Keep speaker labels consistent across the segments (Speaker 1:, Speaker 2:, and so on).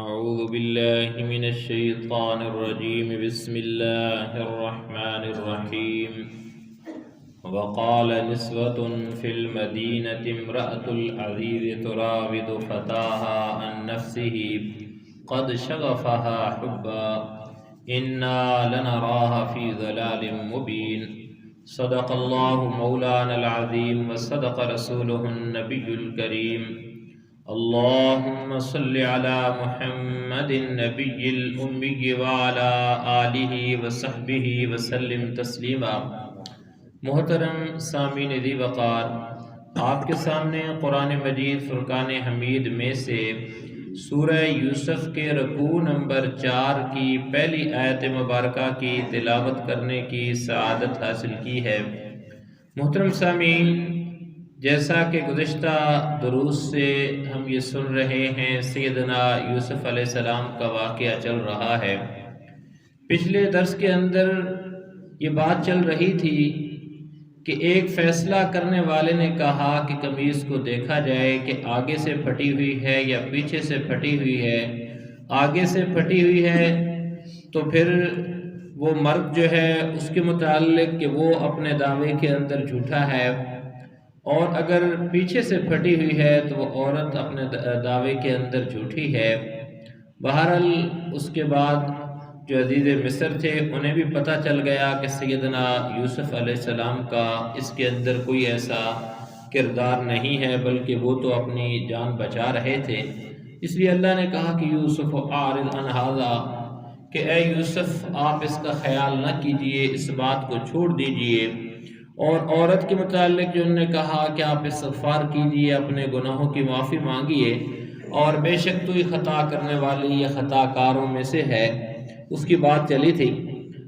Speaker 1: أعوذ بالله من الشيطان الرجيم بسم الله الرحمن الرحيم وقال نسوة في المدينة امرأة العزيز تراود فتاها عن نفسه قد شغفها حبا إنا لنراها في ضلال مبين صدق الله مولانا العظيم وصدق رسوله النبي الكريم اللهم صل على محمد النبي الأمي وعلى آله وصحبه وسلم تسلیما۔ محترم سامعین ذی وقار، آپ کے سامنے قرآن مجید فرقان حمید میں سے سورہ یوسف کے رکوع نمبر 4 کی پہلی آیت مبارکہ کی تلاوت کرنے کی سعادت حاصل کی ہے۔ محترم سامعین، جیسا کہ گزشتہ دروس سے ہم یہ سن رہے ہیں، سیدنا یوسف علیہ السلام کا واقعہ چل رہا ہے۔ پچھلے درس کے اندر یہ بات چل رہی تھی کہ ایک فیصلہ کرنے والے نے کہا کہ قمیص کو دیکھا جائے کہ آگے سے پھٹی ہوئی ہے یا پیچھے سے پھٹی ہوئی ہے۔ آگے سے پھٹی ہوئی ہے تو پھر وہ مرد جو ہے اس کے متعلق کہ وہ اپنے دعوے کے اندر جھوٹا ہے، اور اگر پیچھے سے پھٹی ہوئی ہے تو وہ عورت اپنے دعوے کے اندر جھوٹی ہے۔ بہرحال اس کے بعد جو عزیز مصر تھے انہیں بھی پتہ چل گیا کہ سیدنا یوسف علیہ السلام کا اس کے اندر کوئی ایسا کردار نہیں ہے، بلکہ وہ تو اپنی جان بچا رہے تھے۔ اس لیے اللہ نے کہا کہ یوسف اعرض عن ھذا، کہ اے یوسف آپ اس کا خیال نہ کیجئے، اس بات کو چھوڑ دیجئے۔ اور عورت کے متعلق جو انہوں نے کہا کہ آپ استغفار کیجئے، اپنے گناہوں کی معافی مانگیے، اور بے شک تو یہ خطا کرنے والی یا خطا کاروں میں سے ہے، اس کی بات چلی تھی۔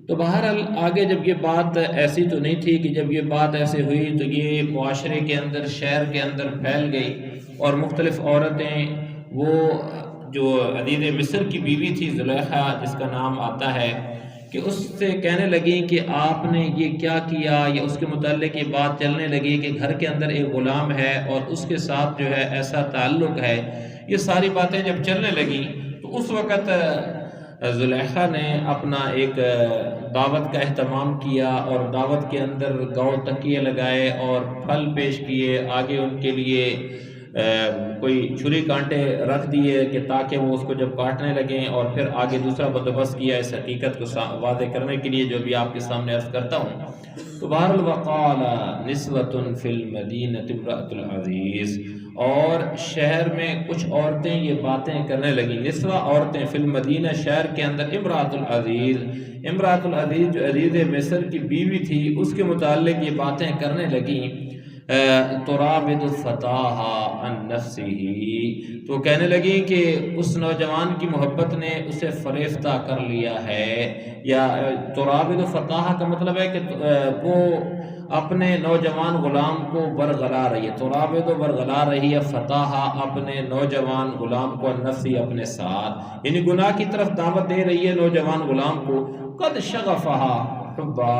Speaker 1: تو بہرحال آگے جب یہ بات ایسی تو نہیں تھی کہ جب یہ بات ایسے ہوئی تو یہ معاشرے کے اندر، شہر کے اندر پھیل گئی، اور مختلف عورتیں، وہ جو عزیز مصر کی بیوی تھی زلیخا جس کا نام آتا ہے، کہ اس سے کہنے لگیں کہ آپ نے یہ کیا کیا، یا اس کے متعلق یہ بات چلنے لگی کہ گھر کے اندر ایک غلام ہے اور اس کے ساتھ جو ہے ایسا تعلق ہے۔ یہ ساری باتیں جب چلنے لگیں تو اس وقت زلیخا نے اپنا ایک دعوت کا اہتمام کیا، اور دعوت کے اندر گو تکیے لگائے اور پھل پیش کیے، آگے ان کے لیے کوئی چھری کانٹے رکھ دیے کہ تاکہ وہ اس کو جب کاٹنے لگیں، اور پھر آگے دوسرا بندوبست کیا اس حقیقت کو واضح کرنے کے لیے جو بھی آپ کے سامنے عرض کرتا ہوں۔ تو بہرحال وقال نسوۃ فی المدینۃ امرأۃ العزیز، اور شہر میں کچھ عورتیں یہ باتیں کرنے لگیں، نسوہ عورتیں، فی المدینہ شہر کے اندر، امرأۃ العزیز، امرأۃ العزیز جو عزیز مصر کی بیوی تھی اس کے متعلق یہ باتیں کرنے لگیں، تراود فتاها عن نفسه، تو کہنے لگی کہ اس نوجوان کی محبت نے اسے فریفتہ کر لیا ہے، یا تراود فتاها کا مطلب ہے کہ وہ اپنے نوجوان غلام کو برگلا رہی ہے، تراود برگلا رہی ہے، فتاها اپنے نوجوان غلام کو، نفسی اپنے ساتھ، یعنی گناہ کی طرف دعوت دے رہی ہے نوجوان غلام کو، قد شغفها حبا،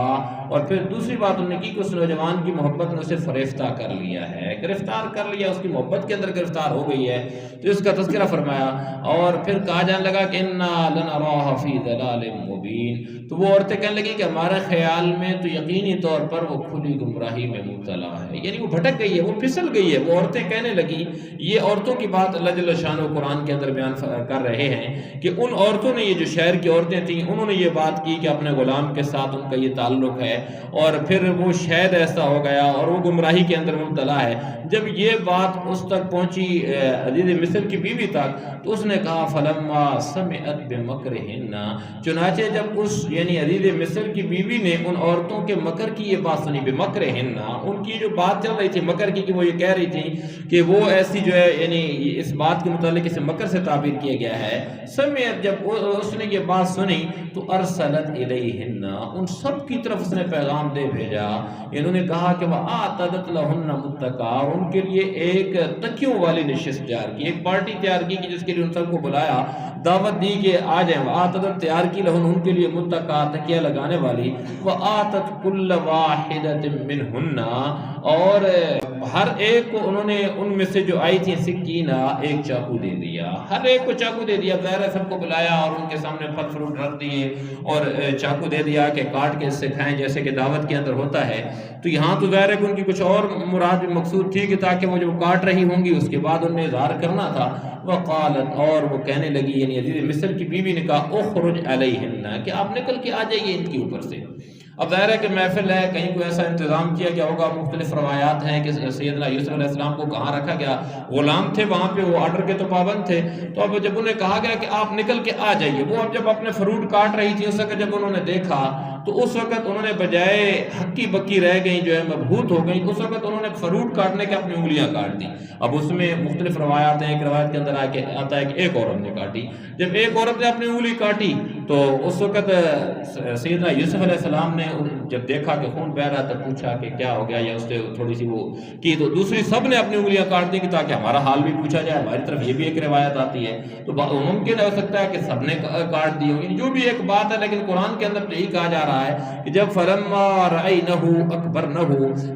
Speaker 1: اور پھر دوسری بات انہوں نے کی کہ اس نوجوان کی محبت نے اسے فریفتہ کر لیا ہے، گرفتار کر لیا، اس کی محبت کے اندر گرفتار ہو گئی ہے، تو اس کا تذکرہ فرمایا، اور پھر کہا جانے لگا کہ انا لنراها فی ضلال مبین، تو وہ عورتیں کہنے لگی کہ ہمارے خیال میں تو یقینی طور پر وہ کھلی گمراہی میں مبتلا ہے، یعنی وہ بھٹک گئی ہے، وہ پھسل گئی ہے۔ وہ عورتیں کہنے لگی، یہ عورتوں کی بات اللہ جل شانہ قرآن کے اندر بیان کر رہے ہیں کہ ان عورتوں نے، یہ جو شہر کی عورتیں تھیں، انہوں نے یہ بات کی کہ اپنے غلام کے ساتھ ان کا یہ تعلق ہے، اور پھر وہ شاید ایسا ہو گیا اور وہ گمراہی کے اندر مبتلا ہے۔ جب یہ بات اس تک پہنچی عزیز مصر کی بیوی تک تو اس نے کہا فلما سمعت بمکرہن، چنانچہ جب اس یعنی عزیز مصر کی بیوی نے ان عورتوں کے مکر کی یہ بات سنی، بمکرہن، ان کی جو بات چل رہی تھی مکر کی، کہ وہ یہ کہہ رہی تھی کہ وہ ایسی جو ہے، یعنی اس بات کے متعلق اسے مکر سے تعبیر کیا گیا ہے، سمعت، جب اس نے یہ بات سنی تو ارسلت الیہن، ان سب کی طرف اس نے پیغام دے بھیجا، انہوں نے کہا کہ وَآتَدَتْ لَهُنَّ مُتَّكَا، ان کے لیے ایک تکیوں والی نشست تیار کی، ایک پارٹی تیار کی کہ جس کے لیے ان سب کو بلایا، دعوت دی کہ آ جائیں، وآتت تیار کی لہن ان کے لیے متکا تکیہ لگانے والی، وآتت کل واحدۃ منہن اور ہر ایک کو انہوں نے ان میں سے جو آئی تھی سکینہ ایک چاقو دے دیا، ہر ایک کو چاقو دے دیا، ظاہر ہے سب کو بلایا اور ان کے سامنے پھل فروٹ رکھ دیے اور چاقو دے دیا کہ کاٹ کے اس سے کھائیں جیسے کہ دعوت کے اندر ہوتا ہے۔ تو یہاں تو ظاہر ہے کہ ان کی کچھ اور مراد مقصود تھی کہ تاکہ وہ جب کاٹ رہی ہوں گی اس کے بعد انہیں اظہار کرنا تھا۔ وقالت اور وہ کہنے لگی یعنی عزیز مصر کی بیوی نے کہا اخرج علیہن کہ آپ نکل کے آ جائیے ان کے اوپر سے۔ اب ظاہر ہے کہ محفل ہے، کہیں کوئی ایسا انتظام کیا گیا ہوگا، مختلف روایات ہیں کہ سیدنا یوسف علیہ السلام کو کہاں رکھا گیا، غلام تھے وہاں پہ، وہ آرڈر کے تو پابند تھے، تو اب جب انہیں کہا گیا کہ آپ نکل کے آ جائیے، وہ اب جب اپنے فروٹ کاٹ رہی تھی اس وقت جب انہوں نے دیکھا تو اس وقت انہوں نے بجائے ہکی بکی رہ گئیں جو ہے مبہوت ہو گئیں، اس وقت انہوں نے فروٹ کاٹنے کے اپنی انگلیاں کاٹ دی۔ اب اس میں مختلف روایات ہیں، ایک روایت کے اندر آتا ہے کہ ایک عورت نے کاٹی، جب ایک عورت نے اپنی انگلی کاٹی تو اس وقت سیدنا یوسف علیہ السلام نے جب دیکھا کہ خون بہ رہا تو پوچھا کہ کیا ہو گیا، یا اس سے تھوڑی سی وہ کی تو دوسری سب نے اپنی انگلیاں کاٹ دی کہ تاکہ ہمارا حال بھی پوچھا جائے، ہماری طرف یہ بھی ایک روایت آتی ہے، تو ممکن ہو سکتا ہے کہ سب نے کاٹ دی ہوگی، جو بھی ایک بات ہے، لیکن قرآن کے اندر یہی کہا جا رہا ہے کہ جب فلما رأینہ اکبرنہ،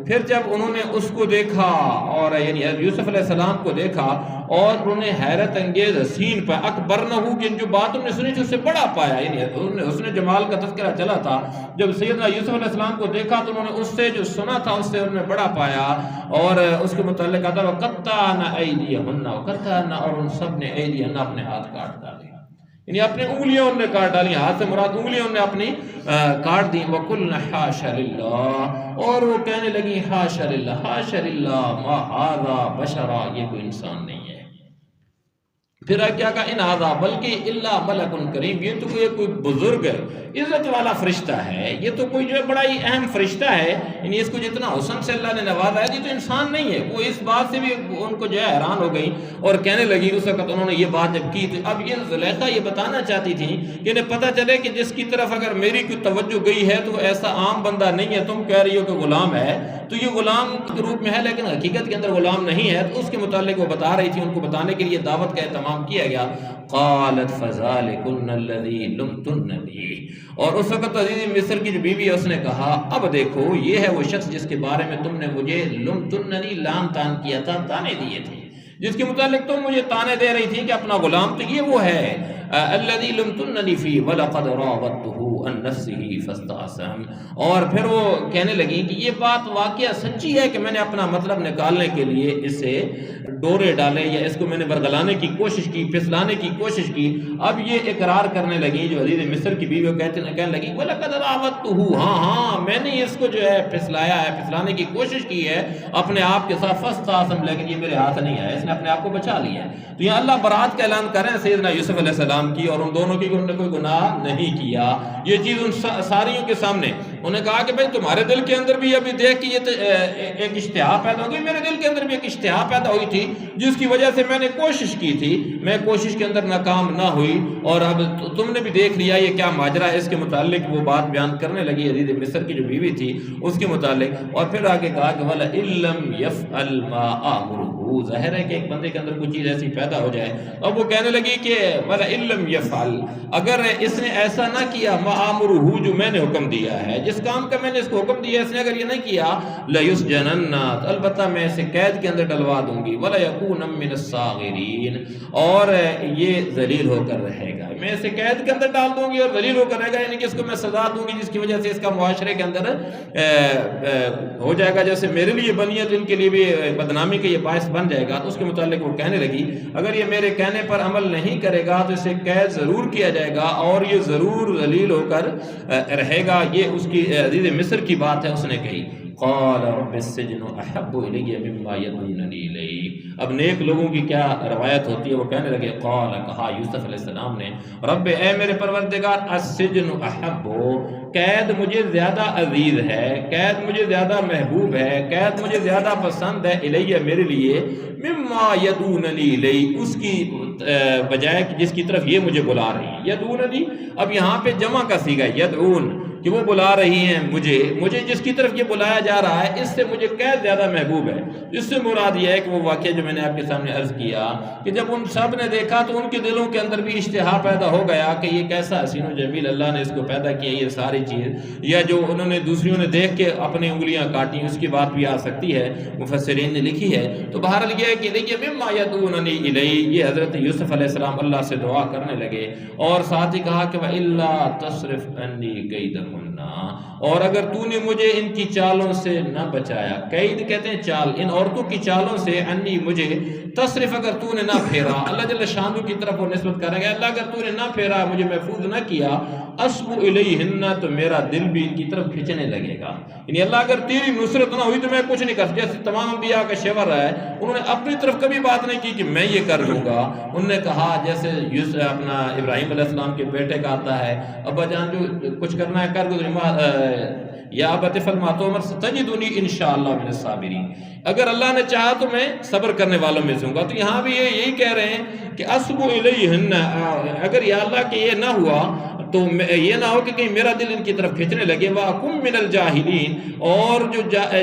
Speaker 1: پھر جب انہوں نے اس کو دیکھا اور یعنی یوسف علیہ السلام کو دیکھا اور انہوں نے حیرت انگیز حسین پایا، اکبرنہ کہ جو بات انہوں نے سنی تھی اس سے بڑا پایا، یعنی اس نے جمال کا تذکرہ چلا تھا، جب سیدنا یوسف علیہ السلام کو دیکھا تو انہوں نے اس سے جو سنا تھا اس سے انہوں نے بڑا پایا، اور اس کے متعلق آتا ہے وَقَطَّعْنَ أَيْدِيَهُنَّ وَقَطَّعْنَ اور ان سب نے ایدیہن اپنے ہاتھ کاٹ ڈالے، یعنی اپنی انگلیاں انہوں نے کاٹ ڈالی، ہاتھ سے مراد انگلیاں انہوں نے اپنی کاٹ دی۔ وَقُلْنَ حَاشَ لِلَّهِ اور وہ کہنے لگی حاشا للہ، حاشا للہ ما هذا بشرا، یہ کوئی انسان نہیں ہے۔ پھر کیا کہا ان هذا بلکہ الا ملک کریم، یہ تو کوئی بزرگ عزت والا فرشتہ ہے، یہ تو کوئی جو ہے بڑا ہی اہم فرشتہ ہے، یعنی اس کو جتنا حسن سے اللہ نے نوازا ہے یہ تو انسان نہیں ہے۔ وہ اس بات سے بھی ان کو جو ہے حیران ہو گئی اور کہنے لگی، اس وقت انہوں نے یہ بات جب کی تو اب یہ زلیخا یہ بتانا چاہتی تھی کہ انہیں پتہ چلے کہ جس کی طرف اگر میری کوئی توجہ گئی ہے تو وہ ایسا عام بندہ نہیں ہے، تم کہہ رہی ہو کہ غلام ہے تو یہ غلام کے روپ میں ہے لیکن حقیقت کے اندر غلام نہیں ہے، تو اس کے متعلق وہ بتا رہی تھی، ان کو بتانے کے لیے دعوت کا اہتمام کیا گیا۔ قالت فذلکن الذی لمتننی، اور اس وقت عزیز مصر کی جو بیوی ہے اس نے کہا اب دیکھو یہ ہے وہ شخص جس کے بارے میں تم نے مجھے لمتننی لام تان کیا تھا، تانے دیے تھے، جس کے متعلق تم مجھے تانے دے رہی تھی کہ اپنا غلام، تو یہ وہ ہے الذی لمتننی فی ولقد راودته عن نفسه فاستعصم، اور پھر وہ کہنے لگی کہ یہ بات واقعہ سچی ہے کہ میں نے اپنا مطلب نکالنے کے لیے اسے ڈورے ڈالے یا اس کو میں نے برگلانے کی کوشش کی، پھسلانے کی کوشش کی۔ اب یہ اقرار کرنے لگی جو عزیز مصر کی بیوی کہنے لگی وَلَقَدْ رَاوَدتُّهُ، ہاں میں نے اس کو جو ہے پھسلایا ہے، پھسلانے کی کوشش کی ہے اپنے آپ کے ساتھ، فاستعصم، لیکن یہ میرے ہاتھ نہیں آیا، اس نے اپنے آپ کو بچا لیا ہے۔ تو یہ اللہ برات کا اعلان کر رہے ہیں سیدنا یوسف علیہ السلام کی اور ان دونوں کی، انہوں نے کوئی گناہ نہیں کیا، یہ چیز ان ساریوں کے سامنے انہوں نے کہا کہ بھائی تمہارے دل کے اندر بھی ابھی دیکھ کہ یہ ایک اشتہا پیدا ہو گئی، میرے دل کے اندر بھی ایک اشتہا پیدا ہوئی تھی جس کی وجہ سے میں نے کوشش کی تھی، میں کوشش کے اندر ناکام نہ ہوئی، اور اب تم نے بھی دیکھ لیا یہ کیا ماجرا ہے۔ اس کے متعلق وہ بات بیان کرنے لگی عزیز مصر کی جو بیوی تھی اس کے متعلق، اور پھر آگے کہا کہ وَلَئِن لَّمْ يَفْعَلْ مَا آمُرُهُ، ظاہر ہے کہ ایک بندے کے اندر کوئی چیز ایسی پیدا ہو جائے، اب وہ کہنے لگی کہ وَلَئِن لَّمْ يَفْعَلْ، اگر اس نے ایسا نہ کیا مَا آمُرُهُ، جو میں نے حکم دیا ہے، جس کام کا میں نے اس کو حکم دیا اس نے اگر یہ نہیں کیا، لَيُسْجَنَنَّ، البتہ میں اسے قید کے اندر ڈلوا دوں گی، وَلَيَكُونَ مِنَ الصَّاغِرِينَ، اور یہ ذلیل ہو کر رہے گا، میں اسے قید کے اندر ڈال دوں گی اور ذلیل ہو کر رہے گا، یعنی کہ اس کو میں سزا دوں گی جس کی وجہ سے اس کا معاشرے کے اندر ہو جائے گا، جیسے میرے لیے بنی ہے تو ان کے لیے بھی بدنامی کا یہ باعث بن جائے گا۔ تو اس کے متعلق وہ کہنے لگی اگر یہ میرے کہنے پر عمل نہیں کرے گا تو اسے قید ضرور کیا جائے گا اور یہ ضرور ذلیل ہو کر رہے گا۔ یہ اس کی عزیز مصر کی بات ہے، اس نے کہی قال رب السجن احب الی مما یدعوننی الیہ۔ اب نیک لوگوں کی کیا روایت ہوتی ہے، وہ کہنے لگے قال، کہا یوسف علیہ السلام نے، رب اے میرے پروردگار، السجن احب، قید مجھے زیادہ عزیز ہے، قید مجھے زیادہ محبوب ہے، قید مجھے زیادہ پسند ہے، الیہ میرے لیے، مما یدعوننی الیہ، اس کی بجائے جس کی طرف یہ مجھے بلا رہی ہیں۔ یدعوننی اب یہاں پہ جمع کا صیغہ ہے، یدعون، کہ وہ بلا رہی ہیں مجھے جس کی طرف یہ بلایا جا رہا ہے اس سے مجھے قید زیادہ محبوب ہے۔ اس سے مراد یہ ہے کہ وہ واقعہ جو میں نے آپ کے سامنے عرض کیا کہ جب ان سب نے دیکھا تو ان کے دلوں کے اندر بھی اشتہا پیدا ہو گیا کہ یہ کیسا حسین و جمیل اللہ نے اس کو پیدا کیا، یہ ساری چیز، یا جو انہوں نے دوسریوں نے دیکھ کے اپنی انگلیاں کاٹی اس کی بات بھی آ سکتی ہے، مفسرین نے لکھی ہے۔ تو بہرحال یہ ہے کہ دیکھیے مما یدعوننی الیہ، یہ حضرت یوسف علیہ السلام اللہ سے دعا کرنے لگے اور ساتھ ہی کہا کہ وَإِلَّا تَصْرِفْ عَنِّي كَيْدَهُنَّ، اور اگر تو نے مجھے ان کی چالوں سے نہ بچایا، قید کہتے ہیں چال، ان عورتوں کی چالوں سے، انی مجھے، تصرف اگر تو نے نہ پھیرا، اللہ جل شانہ کی طرف وہ نسبت کریں گے، اللہ اگر تو نے نہ پھیرا، مجھے محفوظ نہ کیا، اسب الیہن، تو میرا دل بھی ان کی طرف کھچنے لگے گا، یعنی اللہ اگر تیری نصرت نہ ہوئی تو میں کچھ نہیں کر سکتا۔ جیسے تمام انبیاء کا شیور ہے، انہوں نے اپنی طرف کبھی بات نہیں کی کہ میں یہ کر لوں گا، انہوں نے کہا جیسے اپنا ابراہیم علیہ السلام کے بیٹے کا آتا ہے، ابا جان جو کچھ کرنا ہے کر دو، یا ابت افعل ما تؤمر ستجدنی انشاءاللہ من الصابرین، اگر اللہ نے چاہا تو میں صبر کرنے والوں میں سے ہوں گا۔ تو یہاں بھی یہی کہہ رہے ہیں کہ اسب الیہن، اگر یا اللہ کہ یہ نہ ہوا تو یہ نہ ہو کہ کہیں میرا دل ان کی طرف کھینچنے لگے، وَأَكُن مِّنَ الْجَاهِلِينَ، اور جو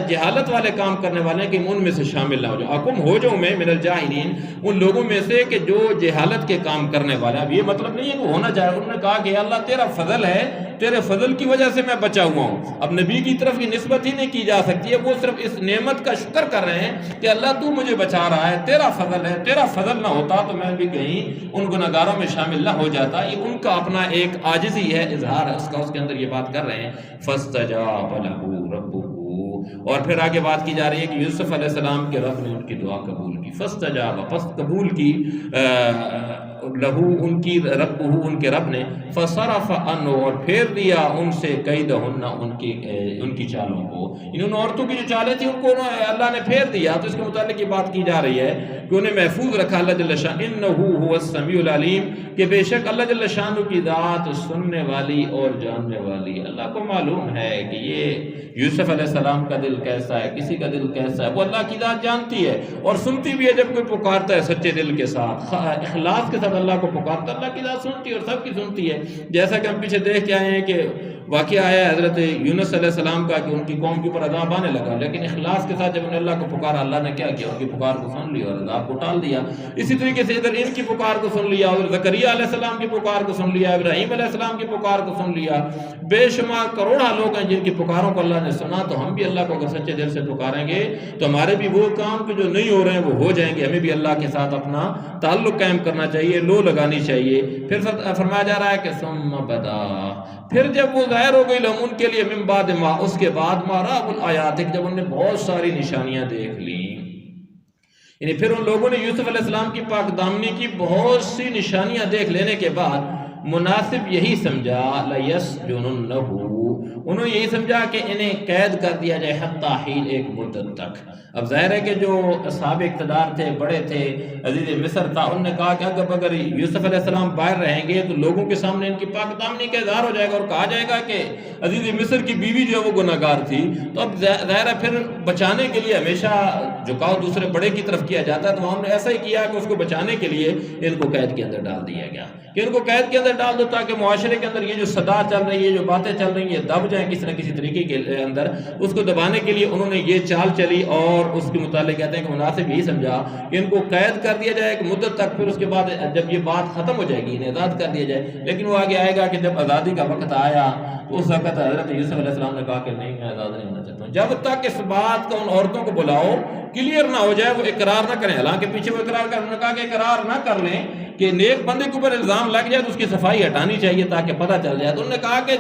Speaker 1: جہالت والے کام کرنے والے ہیں کہ ان میں سے شامل نہ ہو جاؤں، اکم ہو جاؤں میں من الجاہلین، ان لوگوں میں سے کہ جو جہالت کے کام کرنے والے ہیں۔ اب یہ مطلب نہیں ہے کہ ہونا چاہے، انہوں نے کہا کہ اللہ تیرا فضل ہے، تیرے فضل کی وجہ سے میں بچا ہوا ہوں، اب نبی کی طرف کی نسبت ہی نہیں کی جا سکتی ہے، وہ صرف اس نعمت کا شکر کر رہے ہیں کہ اللہ تو مجھے بچا رہا ہے، تیرا فضل ہے، تیرا فضل نہ ہوتا تو میں بھی کہیں ان گناہگاروں میں شامل نہ ہو جاتا۔ یہ ان کا اپنا ایک عاجزی ہے، اظہار ہے اس کے اندر یہ بات کر رہے ہیں۔ فَاسْتَجَابَ لَهُ رَبُّهُ، اور پھر آگے بات کی جا رہی ہے کہ یوسف علیہ السلام کے رب نے ان کی دعا قبول کی، فَاسْتَجَابَ، پس قبول کی، لہو ان کی ان کے رب نے، فصرف عنہ، اور پھیر دیا ان سے، کیدہن، ان کی چالوں کو، ان عورتوں کی جو چالیں تھیں ان کو اللہ نے پھیر دیا۔ تو اس کے متعلق یہ بات کی جا رہی ہے کہ انہیں محفوظ رکھا اللہ جل شانہ، انہ هو السمیع العلیم، کہ بے شک اللہ جل شانہ کی ذات سننے والی اور جاننے والی، اللہ کو معلوم ہے کہ یہ یوسف علیہ السلام کا دل کیسا ہے، کسی کا دل کیسا ہے، وہ اللہ کی ذات جانتی ہے اور سنتی بھی ہے۔ جب کوئی پکارتا ہے سچے دل کے ساتھ، اخلاص کے ساتھ اللہ کو پکارتا ہے، اللہ کی ذات سنتی ہے اور سب کی سنتی ہے۔ جیسا کہ ہم پیچھے دیکھ کے آئے ہیں کہ واقعہ آیا حضرت یونس علیہ السلام کا کہ ان کی قوم کے اوپر عذاب آنے لگا، لیکن اخلاص کے ساتھ جب انہوں نے اللہ کو پکارا، اللہ نے کیا کیا، ان کی پکار کو سن لیا اور عذاب کو ٹال دیا۔ اسی طریقے سے ادھر ان کی پکار کو سن لیا، اور زکریا علیہ السلام کی پکار کو سن لیا، ابراہیم علیہ السلام کی پکار کو سن لیا۔ بے شمار کروڑا لوگ ہیں جن کی پکاروں کو اللہ نے سنا، تو ہم بھی اللہ کو اگر سچے دل سے پکاریں گے تو ہمارے بھی وہ کام جو نہیں ہو رہے ہیں وہ ہو جائیں گے۔ ہمیں بھی اللہ کے ساتھ اپنا تعلق قائم کرنا چاہیے، لو لگانی چاہیے۔ پھر فرمایا جا رہا ہے کہ ثم بدا، پھر جب وہ ظاہر ہو گئی لہم ان کے لیے، من بعد ما، اس کے بعد ما رأوا الآیات، جب انہوں نے بہت ساری نشانیاں دیکھ لیں، یعنی پھر ان لوگوں نے یوسف علیہ السلام کی پاک دامنی کی بہت سی نشانیاں دیکھ لینے کے بعد مناسب یہی سمجھا، لَيَسْجُنُنَّهُ، انہوں نے یہی سمجھا کہ انہیں قید کر دیا جائے، حتیٰ حین، ایک مدت تک۔ اب ظاہر ہے کہ جو اصحاب اقتدار تھے، بڑے تھے، عزیز مصر تھا، انہوں نے کہا کہ اگر یوسف علیہ السلام باہر رہیں گے تو لوگوں کے سامنے ان کی پاک دامنی کا اظہار ہو جائے گا اور کہا جائے گا کہ عزیز مصر کی بیوی جو ہے وہ گناہگار تھی۔ تو اب ظاہر ہے پھر بچانے کے لیے ہمیشہ جھکاؤ دوسرے بڑے کی طرف کیا جاتا ہے، تو ہم نے ایسا ہی کیا کہ اس کو بچانے کے لیے ان کو قید کے اندر ڈال دیا گیا، کہ ان کو قید کے اندر ڈال دو تاکہ معاشرے کے اندر یہ جو صدا چل رہی ہے، جو باتیں چل رہی ہیں، یہ دب جائیں کسی نہ کسی طریقے کے اندر۔ اس کو دبانے کے لیے انہوں نے یہ چال چلی، اور اس کے متعلق کہتے ہیں کہ مناسب یہی سمجھا کہ ان کو قید کر دیا جائے ایک مدت تک، پھر اس کے بعد جب یہ بات ختم ہو جائے گی انہیں آزاد کر دیا جائے۔ لیکن وہ آگے آئے گا کہ جب آزادی کا وقت آیا تو اس وقت حضرت یوسف علیہ السلام نے کہا کہ نہیں، میں آزاد نہیں ہونا چاہتا ہوں، جب تک اس بات کا ان عورتوں کو بلاؤ کلیئر نہ ہو جائے، وہ اقرار نہ کریں۔ حالانکہ پیچھے وہ اقرار کر، انہوں نے کہا کہ اقرار نہ کر لیں، کہ نیک بندے کے اوپر الزام لگ جائے تو اس کی صفائی ہٹانی چاہیے تاکہ پتہ چل جائے۔ تو انہوں نے کہا کہ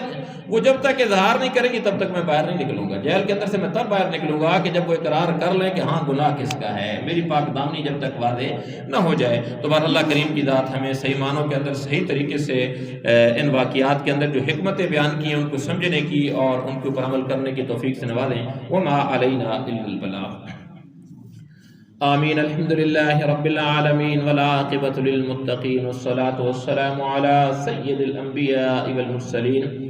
Speaker 1: وہ جب تک اظہار نہیں کریں گی تب تک میں باہر نہیں نکلوں گا، جیل کے اندر سے میں تب باہر نکلوں گا کہ جب وہ اقرار کر لیں کہ ہاں گناہ کس کا ہے، میری پاک دامنی جب تک واضح نہ ہو جائے۔ تو بہر اللہ کریم کی ذات ہمیں صحیح معنوں کے اندر صحیح طریقے سے ان واقعات کے اندر جو حکمتیں بیان کی ہیں ان کو سمجھنے کی اور ان کے اوپر عمل کرنے کی توفیق سے نوازیں۔ وما علینا الا البلاغ۔ آمین۔ الحمدللہ رب العالمین والعاقبۃ للمتقین والصلاة والسلام علی سید الانبیاء والمرسلین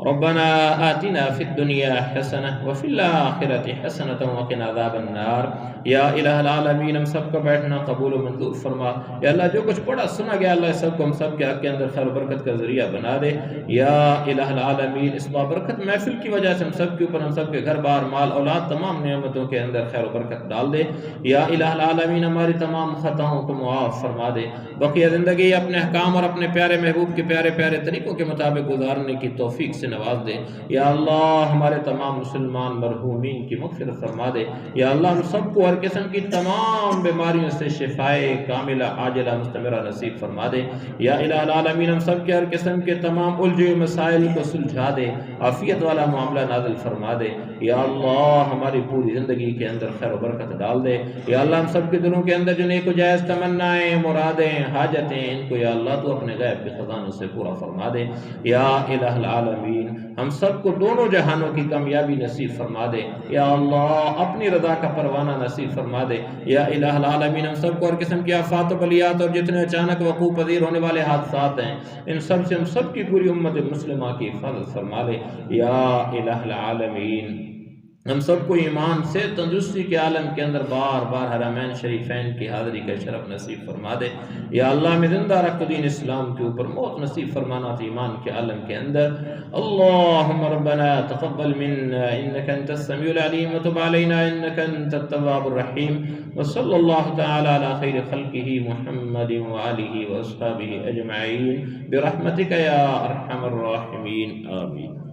Speaker 1: ربنا آتنا فی الدنیا حسنہ وفی الآخرۃ حسنۃ وقنا عذاب النار۔ یا الہ العالمین ہم سب کا بیٹھنا قبول و منظور فرما۔ یا اللہ جو کچھ پڑھا سنا گیا اللہ سب کو ہم سب کے حق کے اندر خیر و برکت کا ذریعہ بنا دے۔ یا الہ العالمین اس بابرکت محفل کی وجہ سے ہم سب کے اوپر ہم سب کے گھر بار مال اولاد تمام نعمتوں کے اندر خیر و برکت ڈال دے۔ یا الہ العالمین ہماری تمام خطاؤں کو معاف فرما دے۔ بقیہ زندگی اپنے احکام اور اپنے پیارے محبوب کے پیارے پیارے طریقوں کے مطابق گزارنے کی توفیق سے نواز دے۔ یا اللہ ہمارے تمام مسلمان مرحومین کی مغفرت فرما دے۔ یا اللہ ہم سب کو ہر قسم کی تمام بیماریوں سے شفائے کاملہ عاجلہ مستمرہ نصیب فرما دے۔ یا الہ العالمین ہم سب کے ہر قسم کے تمام الجھے مسائل کو سلجھا دے، عافیت والا معاملہ نازل فرما دے۔ یا اللہ ہماری پوری زندگی کے اندر خیر و برکت ڈال دے۔ یا اللہ ہم سب کے دلوں کے اندر جو نیک و جائز تمنائیں مرادیں حاجتیں ان کو یا اللہ تو اپنے غیب کے خزانوں سے پورا فرما دے۔ یا الہ العالمین ہم سب کو دونوں جہانوں کی کامیابی نصیب فرما دے۔ یا اللہ اپنی رضا کا پروانہ نصیب فرما دے۔ یا الہ العالمین ہم سب کو ہر قسم کی آفات و بلیات اور جتنے اچانک وقوع پذیر ہونے والے حادثات ہیں ان سب سے ہم سب کی پوری امت مسلمہ کی حفاظت فرما دے۔ یا الہ العالمین ہم سب کو ایمان سے تندرستی کے عالم کے اندر بار بار حرمین شریفین کی حاضری کا شرف نصیب فرما دے۔ یا اللہ میں زندہ رکھ دین اسلام کے اوپر موت نصیب فرمانا تھی ایمان کے عالم کے اندر۔ اللہم ربنا تقبل منا انک انت السمیع العلیم وتب علینا انک انت التواب الرحیم وصلی اللہ تعالی علی خیر خلقہ محمد وآلہ واصحابہ اجمعین برحمتک یا ارحم الراحمین آمین۔